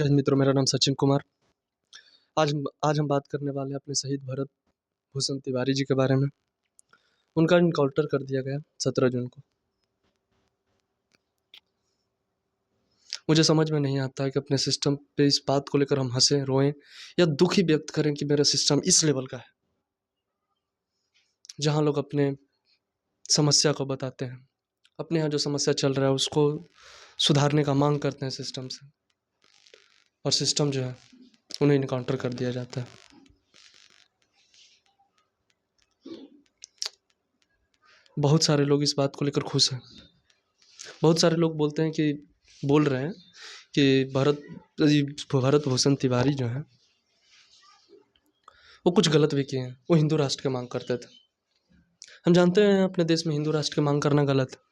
जय हिंद मित्रों, मेरा नाम सचिन कुमार। आज हम बात करने वाले हैं अपने शहीद भरत भूषण तिवारी जी के बारे में। उनका इनकाउंटर कर दिया गया 17 जून को। मुझे समझ में नहीं आता है कि अपने सिस्टम पे इस बात को लेकर हम हंसें, रोएं या दुख ही व्यक्त करें कि मेरा सिस्टम इस लेवल का है, जहाँ लोग अपने समस्या को बताते हैं, अपने यहाँ जो समस्या चल रहा है उसको सुधारने का मांग करते हैं सिस्टम से, और सिस्टम जो है उन्हें इनकाउंटर कर दिया जाता है। बहुत सारे लोग इस बात को लेकर खुश हैं। बहुत सारे लोग बोल रहे हैं कि भरत भूषण तिवारी जो हैं वो कुछ गलत भी किए हैं। वो हिंदू राष्ट्र की मांग करते थे। हम जानते हैं अपने देश में हिंदू राष्ट्र की मांग करना गलत है,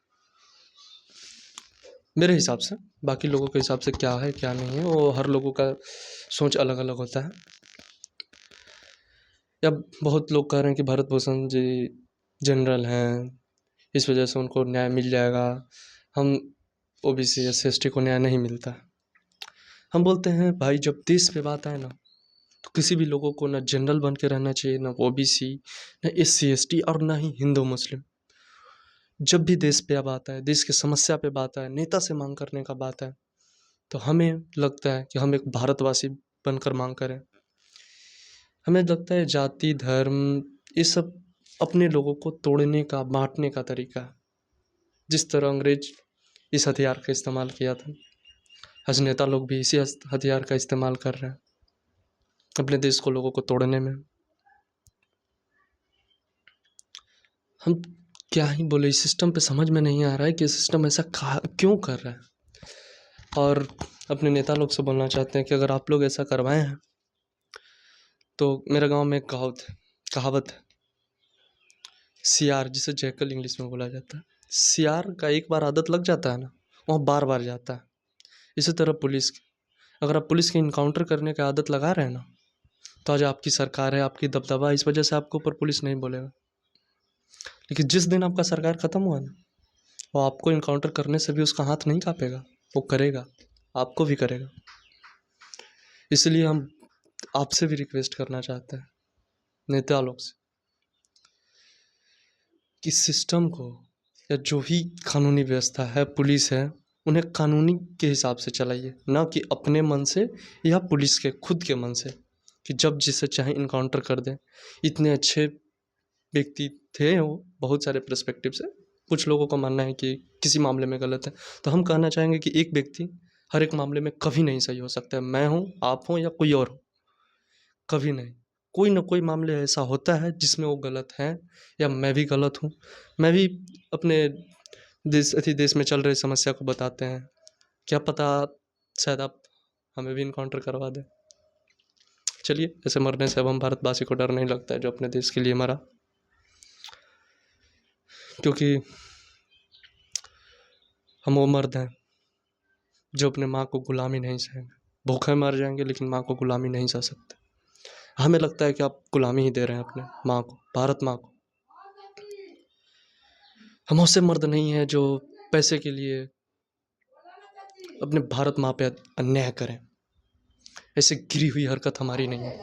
मेरे हिसाब से। बाकी लोगों के हिसाब से क्या है क्या नहीं है वो हर लोगों का सोच अलग अलग होता है। या बहुत लोग कह रहे हैं कि भरत भूषण जी जनरल हैं, इस वजह से उनको न्याय मिल जाएगा। हम ओबीसी SC ST को न्याय नहीं मिलता। हम बोलते हैं भाई, जब देश पे बात आए ना, तो किसी भी लोगों को ना जनरल बन के रहना चाहिए, ना ओबीसी, ना SC ST और ना ही हिंदू मुस्लिम। जब भी देश पे बात आए, देश की समस्या पे बात आए, नेता से मांग करने का बात है, तो हमें लगता है कि हम एक भारतवासी बनकर मांग करें। हमें लगता है जाति धर्म ये सब अपने लोगों को तोड़ने का, बांटने का तरीका है। जिस तरह अंग्रेज इस हथियार का इस्तेमाल किया था, आज नेता लोग भी इसी हथियार का इस्तेमाल कर रहे हैं अपने देश को लोगों को तोड़ने में। हम क्या ही बोले, इस सिस्टम पे समझ में नहीं आ रहा है कि सिस्टम ऐसा क्यों कर रहा है। और अपने नेता लोग से बोलना चाहते हैं कि अगर आप लोग ऐसा करवाए हैं, तो मेरे गांव में एक कहावत है, सियार, जिसे जैकल इंग्लिश में बोला जाता है। सियार का एक बार आदत लग जाता है ना, वह बार बार जाता है। इसी तरह पुलिस की, अगर आप पुलिस की इनकाउंटर करने की आदत लगा रहे हैं ना, तो आज आपकी सरकार है, आपकी दबदबा, इस वजह से आपके ऊपर पुलिस नहीं बोलेगा। लेकिन जिस दिन आपका सरकार खत्म हुआ ना, वो आपको इनकाउंटर करने से भी उसका हाथ नहीं कांपेगा, वो करेगा, आपको भी करेगा। इसलिए हम आपसे भी रिक्वेस्ट करना चाहते हैं, नेता लोग से, कि सिस्टम को, या जो भी कानूनी व्यवस्था है, पुलिस है, उन्हें कानूनी के हिसाब से चलाइए, ना कि अपने मन से या पुलिस के खुद के मन से, कि जब जिसे चाहे इनकाउंटर कर दें। इतने अच्छे व्यक्ति थे वो, बहुत सारे पर्सपेक्टिव से। कुछ लोगों का मानना है कि किसी मामले में गलत है, तो हम कहना चाहेंगे कि एक व्यक्ति हर एक मामले में कभी नहीं सही हो सकता है। मैं हूँ, आप हो या कोई और हो, कभी नहीं। कोई ना कोई मामले ऐसा होता है जिसमें वो गलत हैं, या मैं भी गलत हूँ। मैं भी अपने देश में चल रही समस्या को बताते हैं, क्या पता शायद आप हमें भी इनकाउंटर करवा दें। चलिए, ऐसे मरने से अब हम भारतवासी को डर नहीं लगता है जो अपने देश के लिए मरा, क्योंकि हम वो मर्द हैं जो अपने माँ को गुलामी नहीं सहेंगे। भूखे मर जाएंगे लेकिन माँ को गुलामी नहीं सह सकते। हमें लगता है कि आप गुलामी ही दे रहे हैं अपने माँ को, भारत माँ को। हम उससे मर्द नहीं है जो पैसे के लिए अपने भारत माँ पे अन्याय करें। ऐसे गिरी हुई हरकत हमारी नहीं है,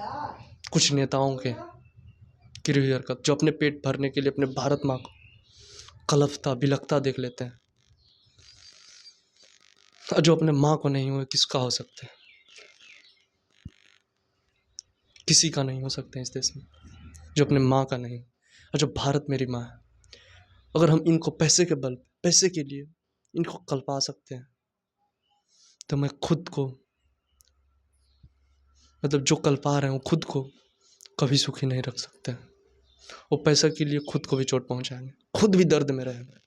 कुछ नेताओं के गिरी हुई हरकत, जो अपने पेट भरने के लिए अपने भारत माँ को कलपता बिलखता देख लेते हैं। और जो अपने माँ को नहीं हुए, किसका हो सकते हैं? किसी का नहीं हो सकते इस देश में जो अपने माँ का नहीं। और जो भारत मेरी माँ है, अगर हम इनको पैसे के बल, पैसे के लिए इनको कल्पा सकते हैं, तो मैं खुद को, मतलब जो कल्पा रहे हैं, खुद को कभी सुखी नहीं रख सकते हैं। वो पैसा के लिए खुद को भी चोट पहुंचाएंगे, खुद भी दर्द में रहेंगे।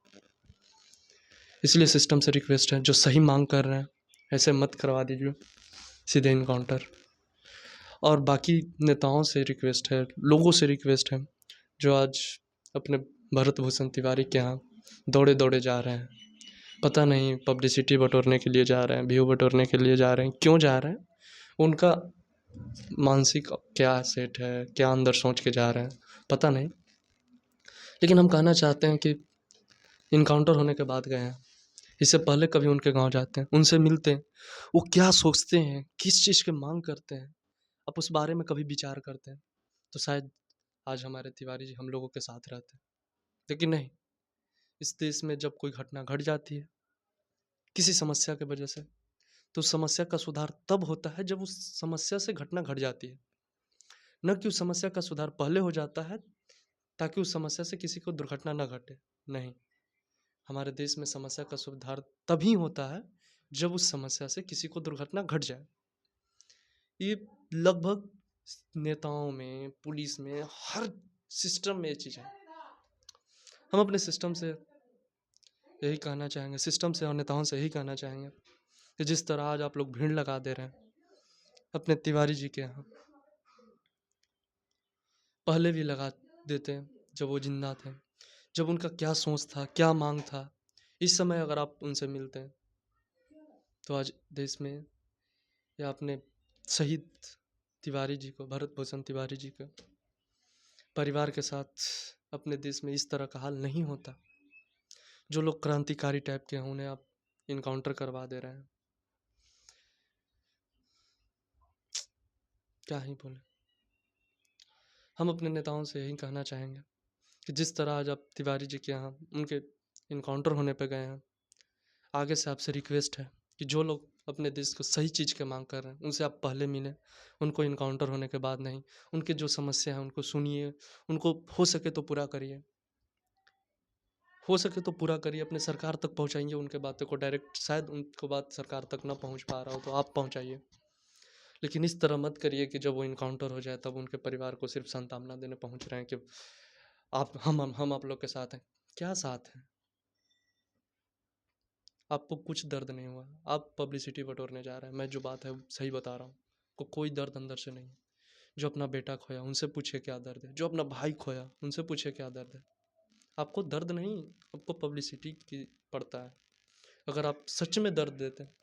इसलिए सिस्टम से रिक्वेस्ट है, जो सही मांग कर रहे हैं ऐसे मत करवा दीजिए, सीधे इनकाउंटर। और बाकी नेताओं से रिक्वेस्ट है, लोगों से रिक्वेस्ट है, जो आज अपने भरत भूषण तिवारी के यहाँ दौड़े दौड़े जा रहे हैं। पता नहीं पब्लिसिटी बटोरने के लिए जा रहे हैं, व्यू बटोरने के लिए जा रहे हैं, क्यों जा रहे हैं? उनका मानसिक क्या सेट है, क्या अंदर सोच के जा रहे हैं, पता नहीं। लेकिन हम कहना चाहते हैं कि इनकाउंटर होने के बाद गए हैं, इससे पहले कभी उनके गाँव जाते हैं, उनसे मिलते हैं, वो क्या सोचते हैं, किस चीज़ की माँग करते हैं, आप उस बारे में कभी विचार करते हैं, तो शायद आज हमारे तिवारी जी हम लोगों के साथ रहते। लेकिन नहीं, इस देश में जब कोई घटना घट जाती है, किसी समस्या की वजह से, तो उस समस्या का सुधार तब होता है जब उस समस्या से घटना घट जाती है। ना कि उस समस्या का सुधार पहले हो जाता है, ताकि उस समस्या से किसी को दुर्घटना ना घटे। नहीं, हमारे देश में समस्या का सुधार तभी होता है, जब उस समस्या से किसी को दुर्घटना घट जाए। ये लगभग नेताओं में, पुलिस में, हर सिस्टम में ये चीज़ है। हम अपने सिस्टम से यही कहना चाहेंगे, सिस्टम से और नेताओं से यही कहना चाहेंगे कि जिस तरह आज आप लोग भीड़ लगा दे रहे हैं अपने तिवारी जी के यहाँ, पहले भी लगा देते हैं जब वो जिंदा थे, जब उनका क्या सोच था, क्या मांग था। इस समय अगर आप उनसे मिलते हैं, तो आज देश में या अपने शहीद तिवारी जी को, भरत भूषण तिवारी जी को परिवार के साथ अपने देश में इस तरह का हाल नहीं होता। जो लोग क्रांतिकारी टाइप के हैं, उन्हें आप इनकाउंटर करवा दे रहे हैं। क्या ही बोले। हम अपने नेताओं से यही कहना चाहेंगे कि जिस तरह आज आप तिवारी जी के यहाँ उनके इनकाउंटर होने पे गए हैं, आगे से आपसे रिक्वेस्ट है कि जो लोग अपने देश को सही चीज़ की मांग कर रहे हैं, उनसे आप पहले मिलें, उनको इनकाउंटर होने के बाद नहीं। उनकी जो समस्या है उनको सुनिए, उनको हो सके तो पूरा करिए, हो सके तो पूरा करिए, अपने सरकार तक पहुँचाइए उनके बातों को डायरेक्ट। शायद उनको बात सरकार तक ना पहुँच पा रहा हो तो आप पहुँचाइए, लेकिन इस तरह मत करिए कि जब वो इनकाउंटर हो जाए तब उनके परिवार को सिर्फ सांत्वना देने पहुँच रहे हैं कि आप हम आप लोग के साथ हैं। क्या साथ हैं? आपको कुछ दर्द नहीं हुआ, आप पब्लिसिटी बटोरने जा रहे हैं। मैं जो बात है सही बता रहा हूँ, को कोई दर्द अंदर से नहीं। जो अपना बेटा खोया उनसे पूछिए क्या दर्द है, जो अपना भाई खोया उनसे पूछिए क्या दर्द है। आपको दर्द नहीं, आपको पब्लिसिटी की पड़ता है। अगर आप सच में दर्द देते हैं,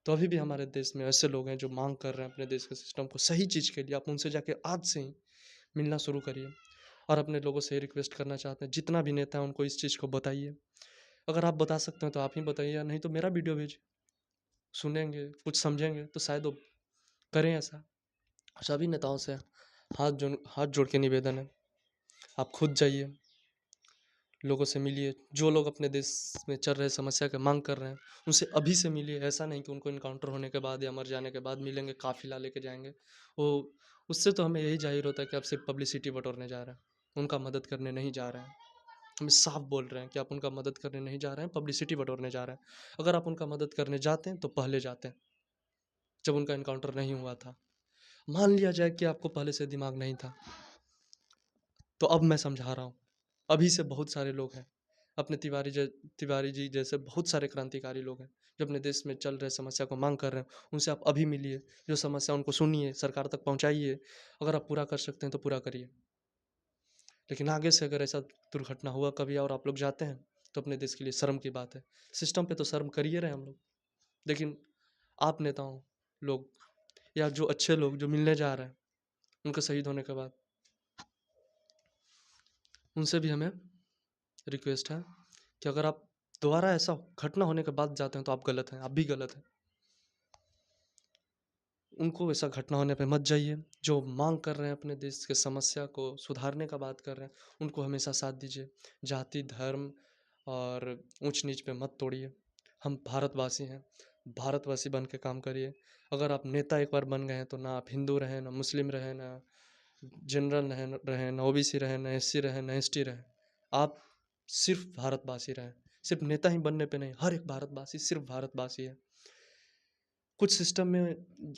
तो अभी भी हमारे देश में ऐसे लोग हैं जो मांग कर रहे हैं अपने देश के सिस्टम को सही चीज़ के लिए। आप उनसे जाके आज से ही मिलना शुरू करिए, और अपने लोगों से रिक्वेस्ट करना चाहते हैं, जितना भी नेता है उनको इस चीज़ को बताइए। अगर आप बता सकते हैं तो आप ही बताइए, या नहीं तो मेरा वीडियो भेजिए, सुनेंगे, कुछ समझेंगे तो शायद वो करें ऐसा। सभी नेताओं से हाथ जोड़ के निवेदन है, आप खुद जाइए, लोगों से मिलिए। जो लोग अपने देश में चल रहे समस्या की मांग कर रहे हैं, उनसे अभी से मिलिए। ऐसा नहीं कि उनको इनकाउंटर होने के बाद या मर जाने के बाद मिलेंगे, काफिला लेके जाएंगे। वो उससे तो हमें यही जाहिर होता है कि आप सिर्फ पब्लिसिटी बटोरने जा रहे हैं, उनका मदद करने नहीं जा रहे हैं। हम साफ बोल रहे हैं कि आप उनका मदद करने नहीं जा रहे हैं, पब्लिसिटी बटोरने जा रहे हैं। अगर आप उनका मदद करने जाते हैं तो पहले जाते हैं, जब उनका इनकाउंटर नहीं हुआ था। मान लिया जाए कि आपको पहले से दिमाग नहीं था, तो अब मैं समझा रहा हूँ। अभी से बहुत सारे लोग हैं, अपने तिवारी जी जैसे बहुत सारे क्रांतिकारी लोग हैं, जो अपने देश में चल रहे समस्या को मांग कर रहे हैं। उनसे आप अभी मिलिए, जो समस्या उनको सुनिए, सरकार तक पहुँचाइए। अगर आप पूरा कर सकते हैं तो पूरा करिए। लेकिन आगे से अगर ऐसा दुर्घटना हुआ कभी और आप लोग जाते हैं, तो अपने देश के लिए शर्म की बात है। सिस्टम पे तो शर्म कर ही रहे हैं हम लोग, लेकिन आप नेताओं लोग, या जो अच्छे लोग जो मिलने जा रहे हैं उनके शहीद होने के बाद, उनसे भी हमें रिक्वेस्ट है कि अगर आप दोबारा ऐसा घटना होने के बाद जाते हैं तो आप गलत हैं, आप भी गलत हैं। उनको ऐसा घटना होने पे मत जाइए। जो मांग कर रहे हैं अपने देश के समस्या को सुधारने का बात कर रहे हैं, उनको हमेशा साथ दीजिए। जाति, धर्म और ऊंच नीच पे मत तोड़िए। हम भारतवासी हैं, भारतवासी बन के काम करिए। अगर आप नेता एक बार बन गए हैं तो ना आप हिंदू रहें, ना मुस्लिम रहें, ना जनरल रहें, ना ओबीसी रहें, ना एससी रहें, ना एसटी रहें। आप सिर्फ भारतवासी रहें। सिर्फ नेता ही बनने पे नहीं, हर एक भारतवासी सिर्फ भारतवासी है। कुछ सिस्टम में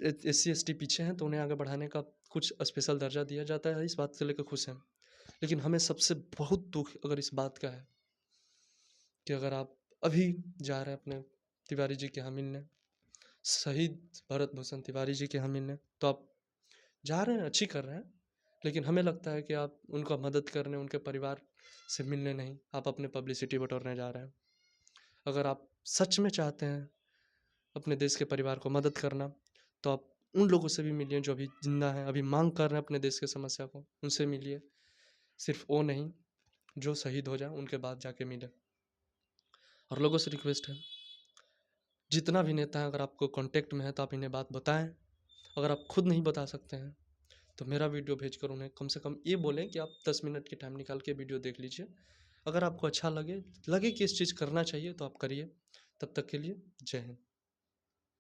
एससी एसटी पीछे हैं तो उन्हें आगे बढ़ाने का कुछ स्पेशल दर्जा दिया जाता है, इस बात से लेकर खुश हैं। लेकिन हमें सबसे बहुत दुख अगर इस बात का है कि अगर आप अभी जा रहे हैं अपने तिवारी जी के यहाँ मिलने, शहीद भरत भूषण तिवारी जी के यहाँ मिलने, तो आप जा रहे हैं, अच्छी कर रहे हैं, लेकिन हमें लगता है कि आप उनका मदद करने, उनके परिवार से मिलने नहीं, आप अपने पब्लिसिटी बटोरने जा रहे हैं। अगर आप सच में चाहते हैं अपने देश के परिवार को मदद करना, तो आप उन लोगों से भी मिलिए जो अभी जिंदा हैं, अभी मांग कर रहे हैं अपने देश के समस्या को, उनसे मिलिए। सिर्फ वो नहीं, जो शहीद हो जाए उनके बाद जाके मिले। और लोगों से रिक्वेस्ट है जितना भी नेता है अगर आपको कांटेक्ट में है तो आप इन्हें बात बताएं। अगर आप खुद नहीं बता सकते हैं तो मेरा वीडियो भेजकर उन्हें कम से कम ये बोलें कि आप 10 मिनट की टाइम निकाल के वीडियो देख लीजिए। अगर आपको अच्छा लगे कि इस चीज़ करना चाहिए तो आप करिए। तब तक के लिए जय हिंद।